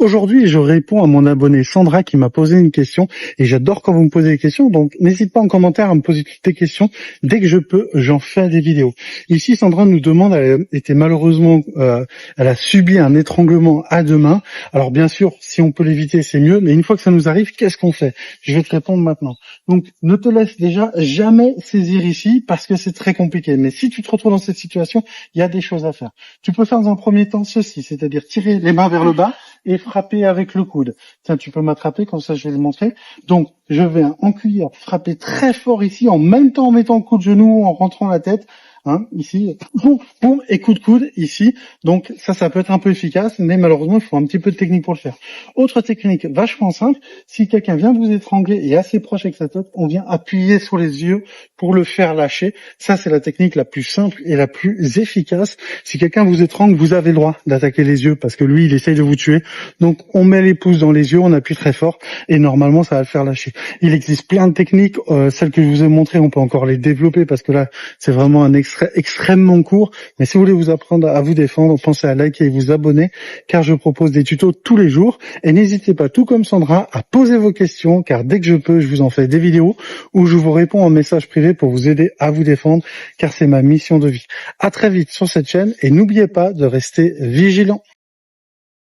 Aujourd'hui, je réponds à mon abonnée Sandra qui m'a posé une question et j'adore quand vous me posez des questions, donc n'hésite pas en commentaire à me poser toutes tes questions. Dès que je peux, j'en fais des vidéos. Ici, Sandra nous demande, elle était malheureusement, elle a subi un étranglement à deux mains. Alors bien sûr, si on peut l'éviter, c'est mieux, mais une fois que ça nous arrive, qu'est-ce qu'on fait? Je vais te répondre maintenant. Donc, ne te laisse déjà jamais saisir ici parce que c'est très compliqué. Mais si tu te retrouves dans cette situation, il y a des choses à faire. Tu peux faire dans un premier temps ceci, c'est-à-dire tirer les mains vers le bas et frapper avec le coude. Tiens, tu peux m'attraper, comme ça je vais le montrer. Donc, je vais en cuillère frapper très fort ici, en même temps en mettant le coup de genou, en rentrant la tête. Ici, boum, boum, et coup de coude ici. Donc ça peut être un peu efficace, mais malheureusement, il faut un petit peu de technique pour le faire. Autre technique vachement simple, si quelqu'un vient vous étrangler et est assez proche avec sa tête, on vient appuyer sur les yeux pour le faire lâcher. Ça, c'est la technique la plus simple et la plus efficace. Si quelqu'un vous étrangle, vous avez le droit d'attaquer les yeux parce que lui, il essaye de vous tuer. Donc, on met les pouces dans les yeux, on appuie très fort et normalement, ça va le faire lâcher. Il existe plein de techniques. Celles que je vous ai montrées, on peut encore les développer parce que là, c'est vraiment un extrait extrêmement court. Mais si vous voulez vous apprendre à vous défendre, pensez à liker et vous abonner car je propose des tutos tous les jours. Et n'hésitez pas, tout comme Sandra, à poser vos questions car dès que je peux, je vous en fais des vidéos où je vous réponds en message privé pour vous aider à vous défendre car c'est ma mission de vie. À très vite sur cette chaîne et n'oubliez pas de rester vigilant.